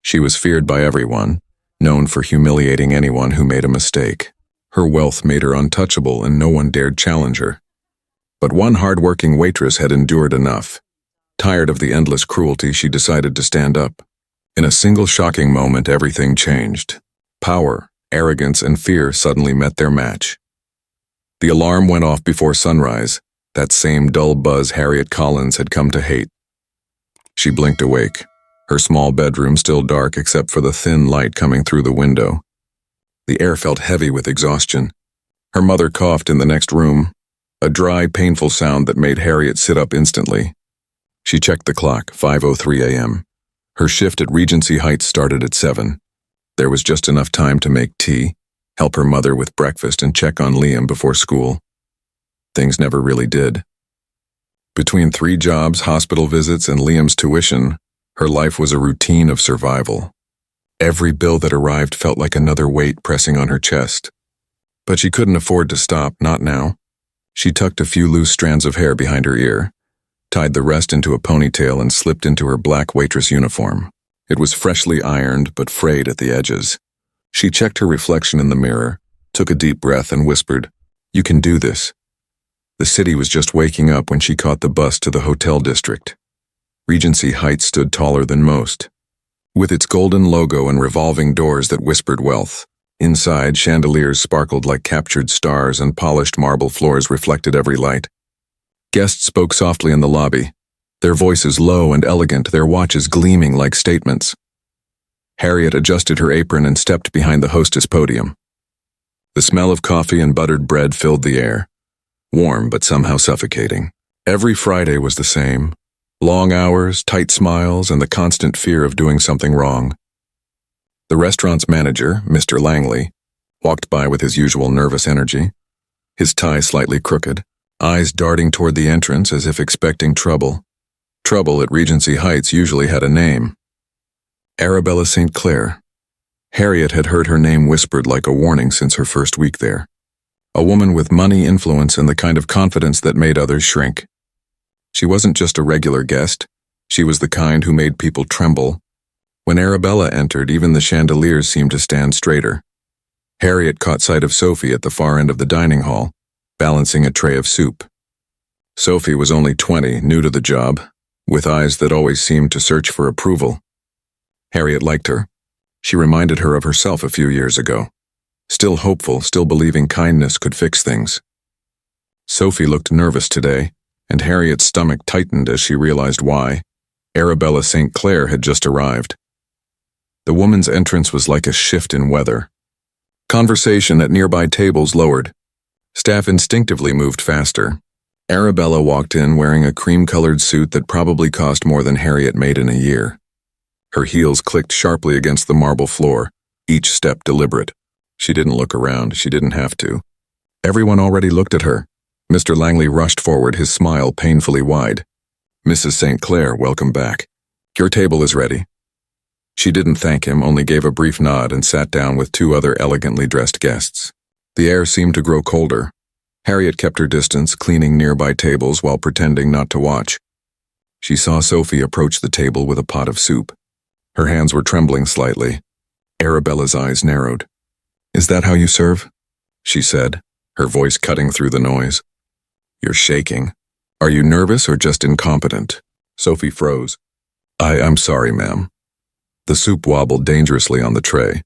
She was feared by everyone, known for humiliating anyone who made a mistake. Her wealth made her untouchable and no one dared challenge her. But one hard-working waitress had endured enough. Tired of the endless cruelty, she decided to stand up. In a single shocking moment, everything changed. Power, arrogance, and fear suddenly met their match. The alarm went off before sunrise, that same dull buzz Harriet Collins had come to hate. She blinked awake, her small bedroom still dark except for the thin light coming through the window. The air felt heavy with exhaustion. Her mother coughed in the next room, a dry, painful sound that made Harriet sit up instantly. She checked the clock, 5:03 a.m. Her shift at Regency Heights started at 7. There was just enough time to make tea, help her mother with breakfast, and check on Liam before school. Things never really did. Between 3 jobs, hospital visits, and Liam's tuition, her life was a routine of survival. Every bill that arrived felt like another weight pressing on her chest. But she couldn't afford to stop, not now. She tucked a few loose strands of hair behind her ear, tied the rest into a ponytail, and slipped into her black waitress uniform. It was freshly ironed but frayed at the edges. She checked her reflection in the mirror, took a deep breath, and whispered, "You can do this." The city was just waking up when she caught the bus to the hotel district. Regency Heights stood taller than most, with its golden logo and revolving doors that whispered wealth. Inside, chandeliers sparkled like captured stars and polished marble floors reflected every light. Guests spoke softly in the lobby, their voices low and elegant, their watches gleaming like statements. Harriet adjusted her apron and stepped behind the hostess podium. The smell of coffee and buttered bread filled the air, warm but somehow suffocating. Every Friday was the same. Long hours, tight smiles, and the constant fear of doing something wrong. The restaurant's manager, Mr. Langley, walked by with his usual nervous energy, his tie slightly crooked, eyes darting toward the entrance as if expecting trouble. Trouble at Regency Heights usually had a name. Arabella St. Clair. Harriet had heard her name whispered like a warning since her first week there. A woman with money, influence, and the kind of confidence that made others shrink. She wasn't just a regular guest. She was the kind who made people tremble. When Arabella entered, even the chandeliers seemed to stand straighter. Harriet caught sight of Sophie at the far end of the dining hall, balancing a tray of soup. Sophie was only 20, new to the job, with eyes that always seemed to search for approval. Harriet liked her. She reminded her of herself a few years ago. Still hopeful, still believing kindness could fix things. Sophie looked nervous today, and Harriet's stomach tightened as she realized why. Arabella St. Clair had just arrived. The woman's entrance was like a shift in weather. Conversation at nearby tables lowered. Staff instinctively moved faster. Arabella walked in wearing a cream-colored suit that probably cost more than Harriet made in a year. Her heels clicked sharply against the marble floor, each step deliberate. She didn't look around, she didn't have to. Everyone already looked at her. Mr. Langley rushed forward, his smile painfully wide. "Mrs. St. Clair, welcome back. Your table is ready." She didn't thank him, only gave a brief nod and sat down with 2 other elegantly dressed guests. The air seemed to grow colder. Harriet kept her distance, cleaning nearby tables while pretending not to watch. She saw Sophie approach the table with a pot of soup. Her hands were trembling slightly. Arabella's eyes narrowed. "Is that how you serve?" she said, her voice cutting through the noise. "You're shaking. Are you nervous or just incompetent?" Sophie froze. I'm sorry, ma'am." The soup wobbled dangerously on the tray.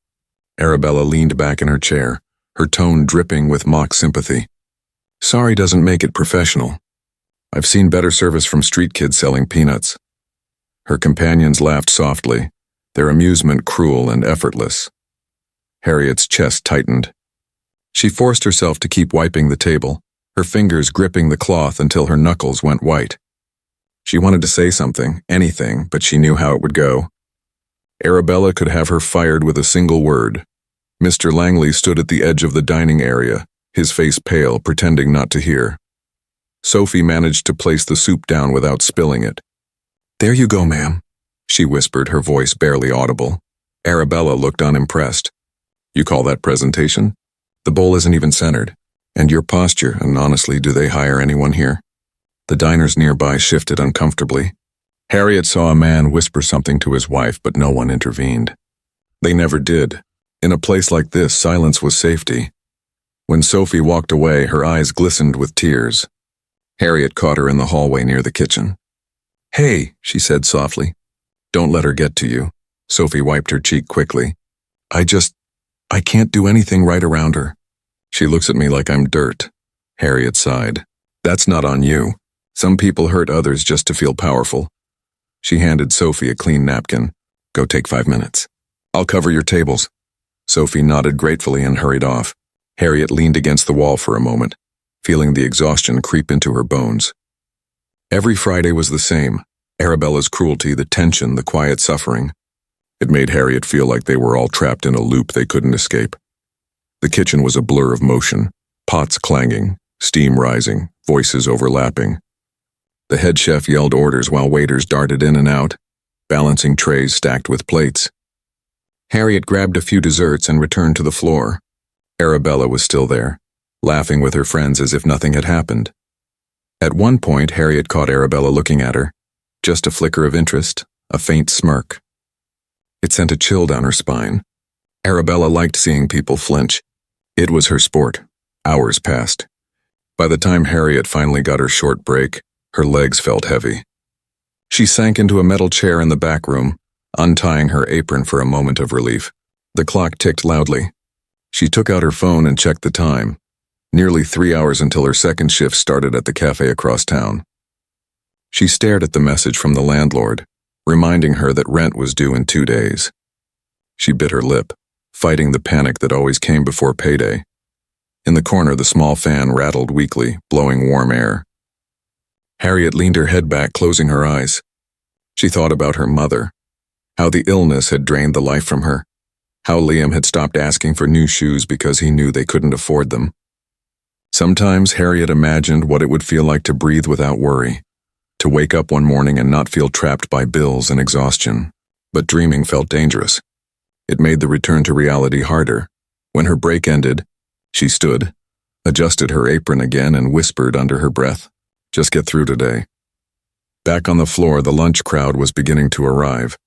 Arabella leaned back in her chair, her tone dripping with mock sympathy. "Sorry doesn't make it professional. I've seen better service from street kids selling peanuts." Her companions laughed softly, their amusement cruel and effortless. Harriet's chest tightened. She forced herself to keep wiping the table, her fingers gripping the cloth until her knuckles went white. She wanted to say something, anything, but she knew how it would go. Arabella could have her fired with a single word. Mr. Langley stood at the edge of the dining area, his face pale, pretending not to hear. Sophie managed to place the soup down without spilling it. "There you go, ma'am," she whispered, her voice barely audible. Arabella looked unimpressed. "You call that presentation? The bowl isn't even centered. And your posture, and honestly, do they hire anyone here?" The diners nearby shifted uncomfortably. Harriet saw a man whisper something to his wife, but no one intervened. They never did. In a place like this, silence was safety. When Sophie walked away, her eyes glistened with tears. Harriet caught her in the hallway near the kitchen. "Hey," she said softly. "Don't let her get to you." Sophie wiped her cheek quickly. I can't do anything right around her. She looks at me like I'm dirt." Harriet sighed. "That's not on you. Some people hurt others just to feel powerful." She handed Sophie a clean napkin. "Go take 5 minutes. I'll cover your tables." Sophie nodded gratefully and hurried off. Harriet leaned against the wall for a moment, feeling the exhaustion creep into her bones. Every Friday was the same. Arabella's cruelty, the tension, the quiet suffering. It made Harriet feel like they were all trapped in a loop they couldn't escape. The kitchen was a blur of motion, pots clanging, steam rising, voices overlapping. The head chef yelled orders while waiters darted in and out, balancing trays stacked with plates. Harriet grabbed a few desserts and returned to the floor. Arabella was still there, laughing with her friends as if nothing had happened. At one point, Harriet caught Arabella looking at her. Just a flicker of interest, a faint smirk. It sent a chill down her spine. Arabella liked seeing people flinch. It was her sport. Hours passed. By the time Harriet finally got her short break, her legs felt heavy. She sank into a metal chair in the back room, untying her apron for a moment of relief. The clock ticked loudly. She took out her phone and checked the time. Nearly 3 hours until her second shift started at the cafe across town. She stared at the message from the landlord, reminding her that rent was due in 2 days. She bit her lip, fighting the panic that always came before payday. In the corner, the small fan rattled weakly, blowing warm air. Harriet leaned her head back, closing her eyes. She thought about her mother, how the illness had drained the life from her, how Liam had stopped asking for new shoes because he knew they couldn't afford them. Sometimes Harriet imagined what it would feel like to breathe without worry, to wake up one morning and not feel trapped by bills and exhaustion. But dreaming felt dangerous. It made the return to reality harder. When her break ended, she stood, adjusted her apron again and whispered under her breath, "Just get through today." Back on the floor, the lunch crowd was beginning to arrive.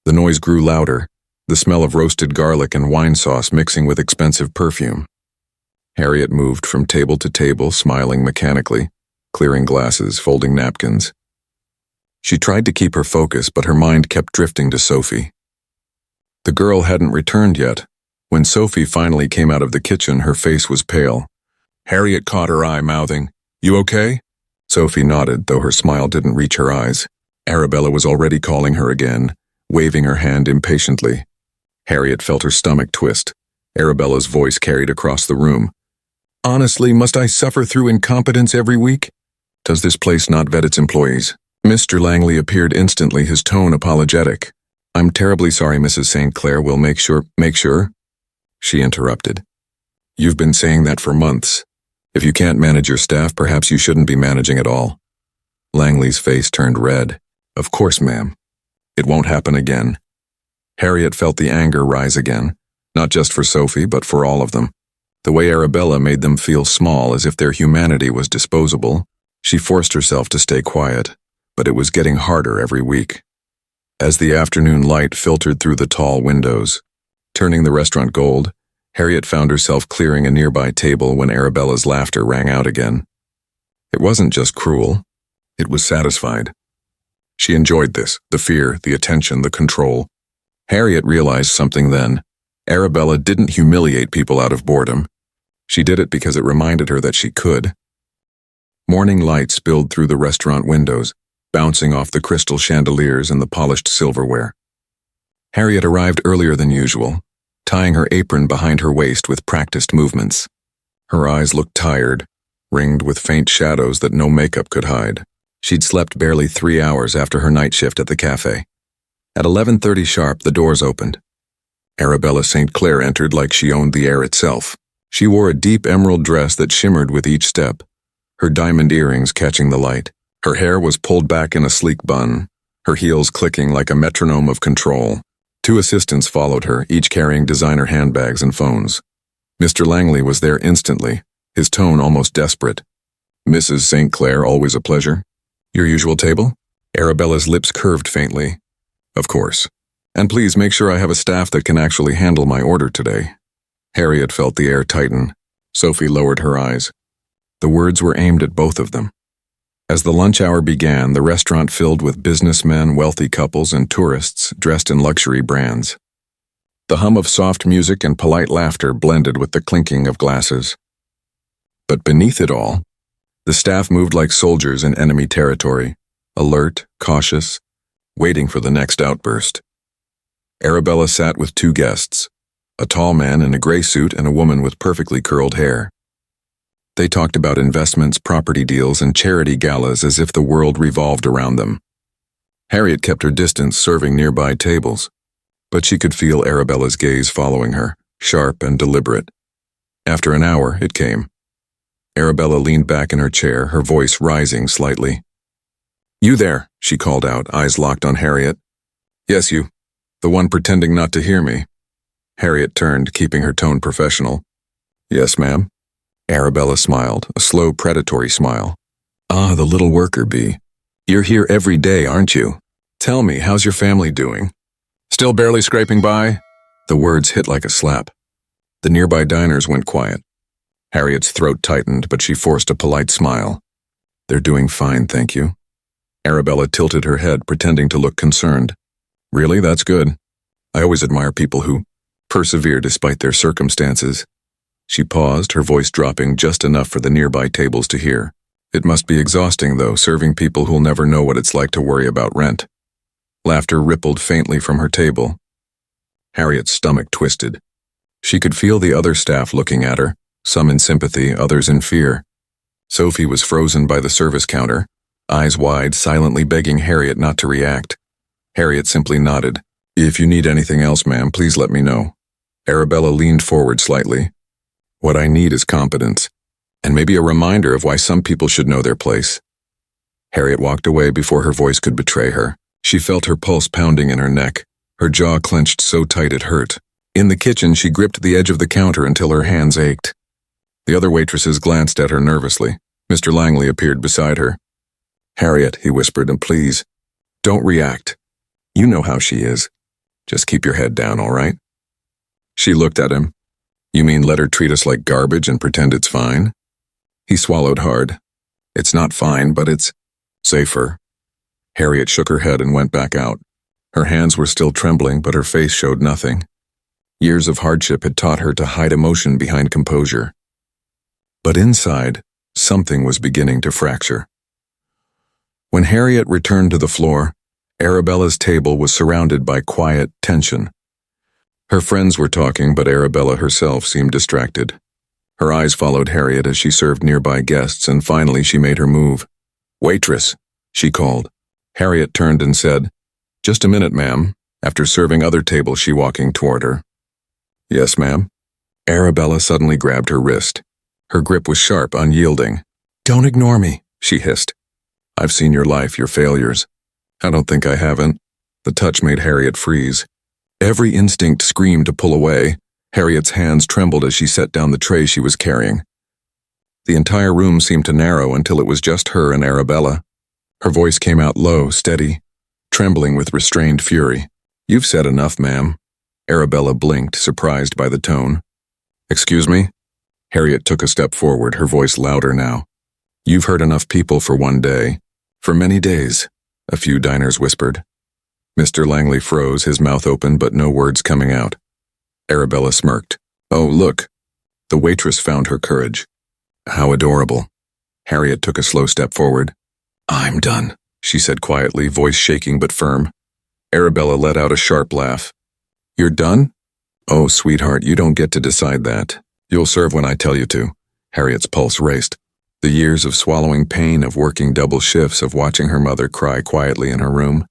The noise grew louder, the smell of roasted garlic and wine sauce mixing with expensive perfume. Harriet moved from table to table, smiling mechanically, clearing glasses, folding napkins. She tried to keep her focus, but her mind kept drifting to Sophie. The girl hadn't returned yet. When Sophie finally came out of the kitchen, her face was pale. Harriet caught her eye, mouthing, "You okay?" Sophie nodded, though her smile didn't reach her eyes. Arabella was already calling her again, waving her hand impatiently. Harriet felt her stomach twist. Arabella's voice carried across the room. "Honestly, must I suffer through incompetence every week? Does this place not vet its employees?" Mr. Langley appeared instantly, his tone apologetic. "I'm terribly sorry, Mrs. St. Clair. We'll make sure. Make sure?" She interrupted. "You've been saying that for months. If you can't manage your staff, perhaps you shouldn't be managing at all." Langley's face turned red. "Of course, ma'am. It won't happen again." Harriet felt the anger rise again, not just for Sophie, but for all of them. The way Arabella made them feel small, as if their humanity was disposable. She forced herself to stay quiet, but it was getting harder every week. As the afternoon light filtered through the tall windows, turning the restaurant gold, Harriet found herself clearing a nearby table when Arabella's laughter rang out again. It wasn't just cruel, it was satisfied. She enjoyed this, the fear, the attention, the control. Harriet realized something then. Arabella didn't humiliate people out of boredom. She did it because it reminded her that she could. Morning light spilled through the restaurant windows, bouncing off the crystal chandeliers and the polished silverware. Harriet arrived earlier than usual, tying her apron behind her waist with practiced movements. Her eyes looked tired, ringed with faint shadows that no makeup could hide. She'd slept barely 3 hours after her night shift at the cafe. At 11:30 sharp, the doors opened. Arabella St. Clair entered like she owned the air itself. She wore a deep emerald dress that shimmered with each step, her diamond earrings catching the light. Her hair was pulled back in a sleek bun, her heels clicking like a metronome of control. 2 assistants followed her, each carrying designer handbags and phones. Mr. Langley was there instantly, his tone almost desperate. "Mrs. St. Clair, always a pleasure. Your usual table?" Arabella's lips curved faintly. Of course. And please make sure I have a staff that can actually handle my order today. Harriet felt the air tighten. Sophie lowered her eyes. The words were aimed at both of them. As the lunch hour began, the restaurant filled with businessmen, wealthy couples, and tourists dressed in luxury brands. The hum of soft music and polite laughter blended with the clinking of glasses. But beneath it all, the staff moved like soldiers in enemy territory, alert, cautious, waiting for the next outburst. Arabella sat with two guests, a tall man in a gray suit and a woman with perfectly curled hair. They talked about investments, property deals, and charity galas as if the world revolved around them. Harriet kept her distance, serving nearby tables, but she could feel Arabella's gaze following her, sharp and deliberate. After an hour, it came. Arabella leaned back in her chair, her voice rising slightly. "You there," she called out, eyes locked on Harriet. "Yes, you. The one pretending not to hear me." Harriet turned, keeping her tone professional. "Yes, ma'am." Arabella smiled, a slow, predatory smile. "Ah, the little worker bee. You're here every day, aren't you? Tell me, how's your family doing? Still barely scraping by?" The words hit like a slap. The nearby diners went quiet. Harriet's throat tightened, but she forced a polite smile. "They're doing fine, thank you." Arabella tilted her head, pretending to look concerned. "Really, that's good. I always admire people who persevere despite their circumstances." She paused, her voice dropping just enough for the nearby tables to hear. "It must be exhausting, though, serving people who'll never know what it's like to worry about rent." Laughter rippled faintly from her table. Harriet's stomach twisted. She could feel the other staff looking at her, some in sympathy, others in fear. Sophie was frozen by the service counter, eyes wide, silently begging Harriet not to react. Harriet simply nodded. "If you need anything else, ma'am, please let me know." Arabella leaned forward slightly. "What I need is competence, and maybe a reminder of why some people should know their place." Harriet walked away before her voice could betray her. She felt her pulse pounding in her neck, her jaw clenched so tight it hurt. In the kitchen, she gripped the edge of the counter until her hands ached. The other waitresses glanced at her nervously. Mr. Langley appeared beside her. "Harriet," he whispered, "and please, don't react. You know how she is. Just keep your head down, all right?" She looked at him. "You mean let her treat us like garbage and pretend it's fine?" He swallowed hard. "It's not fine, but it's safer." Harriet shook her head and went back out. Her hands were still trembling, but her face showed nothing. Years of hardship had taught her to hide emotion behind composure. But inside, something was beginning to fracture. When Harriet returned to the floor, Arabella's table was surrounded by quiet tension. Her friends were talking, but Arabella herself seemed distracted. Her eyes followed Harriet as she served nearby guests, and finally she made her move. "Waitress," she called. Harriet turned and said, "Just a minute, ma'am." After serving other tables, she walking toward her. "Yes, ma'am." Arabella suddenly grabbed her wrist. Her grip was sharp, unyielding. "Don't ignore me," she hissed. "I've seen your life, your failures." "I don't think I haven't." The touch made Harriet freeze. Every instinct screamed to pull away. Harriet's hands trembled as she set down the tray she was carrying. The entire room seemed to narrow until it was just her and Arabella. Her voice came out low, steady, trembling with restrained fury. "You've said enough, ma'am." Arabella blinked, surprised by the tone. "Excuse me?" Harriet took a step forward, her voice louder now. "You've hurt enough people for one day. For many days," a few diners whispered. Mr. Langley froze, his mouth open but no words coming out. Arabella smirked. "Oh, look." The waitress found her courage. "How adorable." Harriet took a slow step forward. "I'm done," she said quietly, voice shaking but firm. Arabella let out a sharp laugh. "You're done?" "Oh, sweetheart, you don't get to decide that. You'll serve when I tell you to." Harriet's pulse raced. The years of swallowing pain, of working double shifts, of watching her mother cry quietly in her room.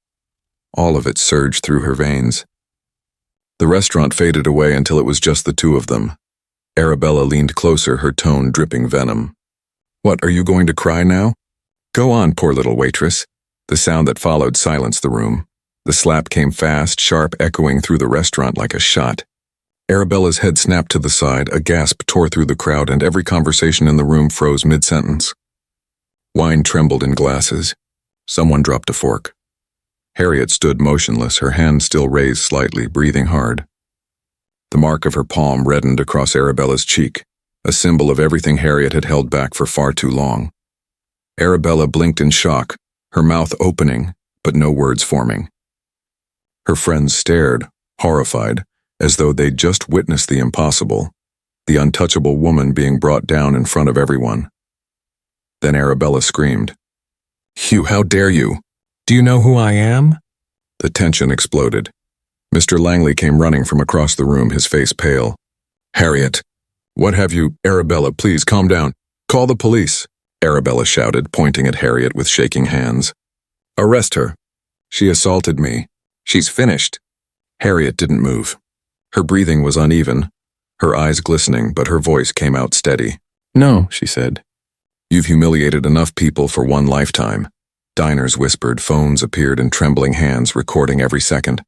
All of it surged through her veins. The restaurant faded away until it was just the two of them. Arabella leaned closer, her tone dripping venom. "What, are you going to cry now?" "Go on, poor little waitress." The sound that followed silenced the room. The slap came fast, sharp, echoing through the restaurant like a shot. Arabella's head snapped to the side, a gasp tore through the crowd, and every conversation in the room froze mid-sentence. Wine trembled in glasses. Someone dropped a fork. Harriet stood motionless, her hand still raised slightly, breathing hard. The mark of her palm reddened across Arabella's cheek, a symbol of everything Harriet had held back for far too long. Arabella blinked in shock, her mouth opening, but no words forming. Her friends stared, horrified, as though they'd just witnessed the impossible, the untouchable woman being brought down in front of everyone. Then Arabella screamed, "You, how dare you? Do you know who I am?" The tension exploded. Mr. Langley came running from across the room, his face pale. "Harriet, what have you—" "Arabella, please calm down. Call the police," Arabella shouted, pointing at Harriet with shaking hands. "Arrest her. She assaulted me. She's finished." Harriet didn't move. Her breathing was uneven, her eyes glistening, but her voice came out steady. "No," she said. "You've humiliated enough people for one lifetime." Diners whispered, phones appeared in trembling hands, recording every second.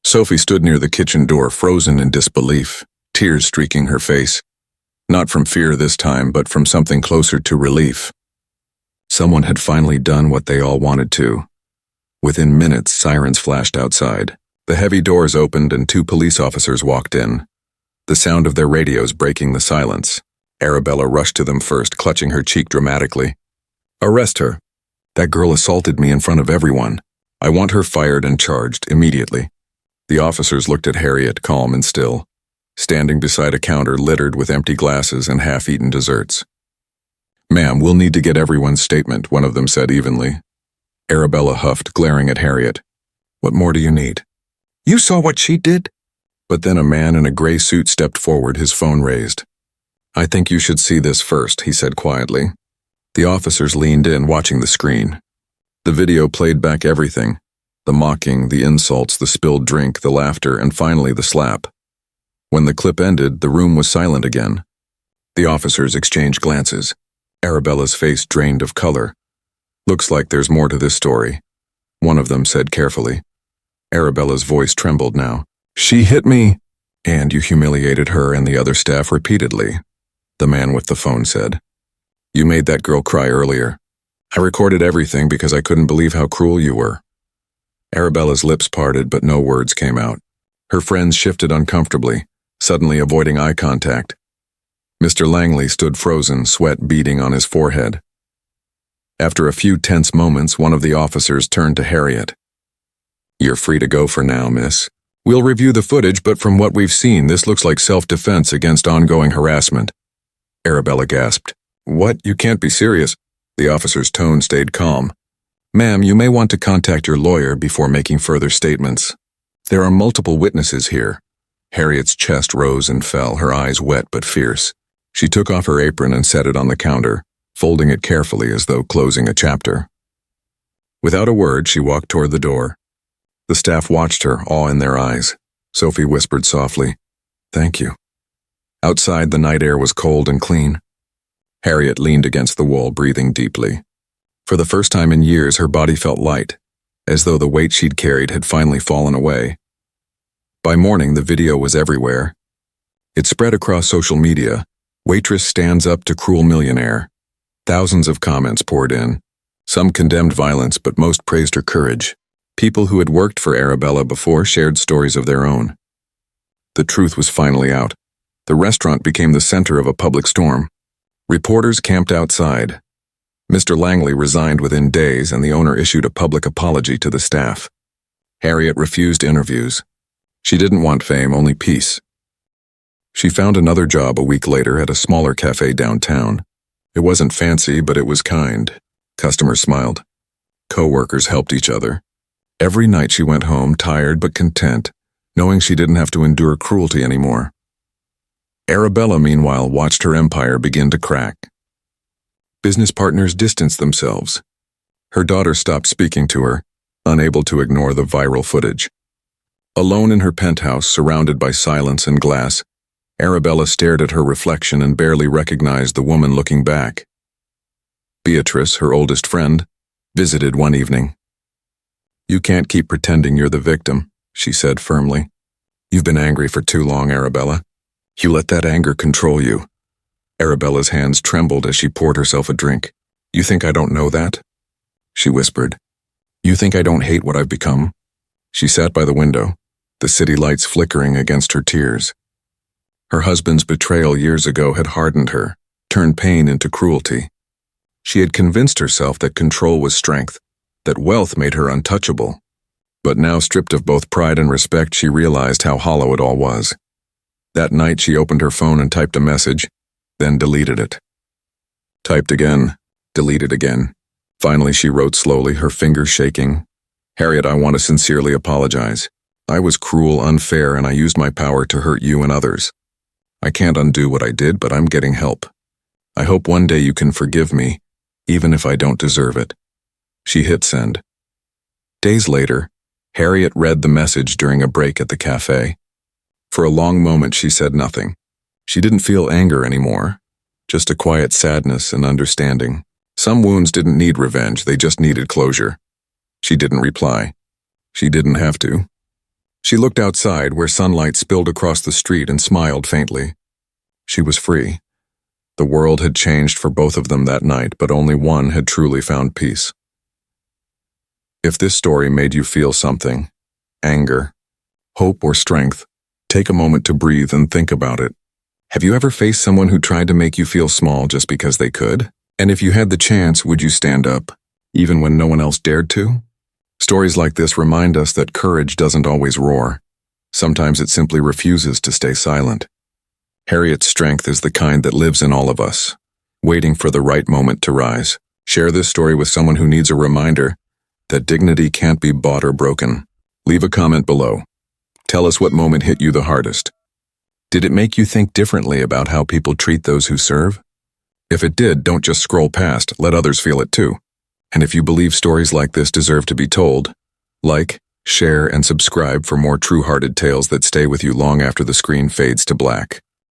Sophie stood near the kitchen door, frozen in disbelief, tears streaking her face. Not from fear this time, but from something closer to relief. Someone had finally done what they all wanted to. Within minutes, sirens flashed outside. The heavy doors opened and 2 police officers walked in, the sound of their radios breaking the silence. Arabella rushed to them first, clutching her cheek dramatically. "Arrest her. That girl assaulted me in front of everyone. I want her fired and charged immediately." The officers looked at Harriet, calm and still, standing beside a counter littered with empty glasses and half-eaten desserts. "Ma'am, we'll need to get everyone's statement," one of them said evenly. Arabella huffed, glaring at Harriet. "What more do you need?" "You saw what she did?" But then a man in a gray suit stepped forward, his phone raised. "I think you should see this first," he said quietly. The officers leaned in, watching the screen. The video played back everything: the mocking, the insults, the spilled drink, the laughter, and finally the slap. When the clip ended, the room was silent again. The officers exchanged glances. Arabella's face drained of color. "Looks like there's more to this story," one of them said carefully. Arabella's voice trembled now. "She hit me." "And you humiliated her and the other staff repeatedly," the man with the phone said. "You made that girl cry earlier. I recorded everything because I couldn't believe how cruel you were." Arabella's lips parted, but no words came out. Her friends shifted uncomfortably, suddenly avoiding eye contact. Mr. Langley stood frozen, sweat beading on his forehead. After a few tense moments, one of the officers turned to Harriet. "You're free to go for now, miss. We'll review the footage, but from what we've seen, this looks like self-defense against ongoing harassment." Arabella gasped. "What? You can't be serious." The officer's tone stayed calm. "Ma'am, you may want to contact your lawyer before making further statements. There are multiple witnesses here." Harriet's chest rose and fell, her eyes wet but fierce. She took off her apron and set it on the counter, folding it carefully as though closing a chapter. Without a word, she walked toward the door. The staff watched her, awe in their eyes. Sophie whispered softly, "Thank you." Outside, the night air was cold and clean. Harriet leaned against the wall, breathing deeply. For the first time in years, her body felt light, as though the weight she'd carried had finally fallen away. By morning, the video was everywhere. It spread across social media. "Waitress stands up to cruel millionaire." Thousands of comments poured in. Some condemned violence, but most praised her courage. People who had worked for Arabella before shared stories of their own. The truth was finally out. The restaurant became the center of a public storm. Reporters camped outside. Mr. Langley resigned within days, and the owner issued a public apology to the staff. Harriet refused interviews. She didn't want fame, only peace. She found another job a week later at a smaller cafe downtown. It wasn't fancy, but it was kind. Customers smiled. Co-workers helped each other. Every night she went home, tired but content, knowing she didn't have to endure cruelty anymore. Arabella, meanwhile, watched her empire begin to crack. Business partners distanced themselves. Her daughter stopped speaking to her, unable to ignore the viral footage. Alone in her penthouse, surrounded by silence and glass, Arabella stared at her reflection and barely recognized the woman looking back. Beatrice, her oldest friend, visited one evening. "You can't keep pretending you're the victim," she said firmly. "You've been angry for too long, Arabella. You let that anger control you." Arabella's hands trembled as she poured herself a drink. "You think I don't know that?" she whispered. You think I don't hate what I've become? She sat by the window, the city lights flickering against her tears. Her husband's betrayal years ago had hardened her, turned pain into cruelty. She had convinced herself that control was strength, that wealth made her untouchable. But now, stripped of both pride and respect, she realized how hollow it all was. That night she opened her phone and typed a message, then deleted it. Typed again, deleted again. Finally she wrote slowly, her fingers shaking. Harriet, I want to sincerely apologize. I was cruel, unfair, and I used my power to hurt you and others. I can't undo what I did, but I'm getting help. I hope one day you can forgive me, even if I don't deserve it. She hit send. Days later, Harriet read the message during a break at the cafe. For a long moment she said nothing. She didn't feel anger anymore, just a quiet sadness and understanding. Some wounds didn't need revenge, they just needed closure. She didn't reply. She didn't have to. She looked outside where sunlight spilled across the street and smiled faintly. She was free. The world had changed for both of them that night, but only one had truly found peace. If this story made you feel something, anger, hope, or strength, take a moment to breathe and think about it. Have you ever faced someone who tried to make you feel small just because they could? And if you had the chance, would you stand up, even when no one else dared to? Stories like this remind us that courage doesn't always roar. Sometimes it simply refuses to stay silent. Harriet's strength is the kind that lives in all of us, waiting for the right moment to rise. Share this story with someone who needs a reminder that dignity can't be bought or broken. Leave a comment below. Tell us what moment hit you the hardest. Did it make you think differently about how people treat those who serve? If it did, don't just scroll past, let others feel it too. And if you believe stories like this deserve to be told, like, share, and subscribe for more true-hearted tales that stay with you long after the screen fades to black.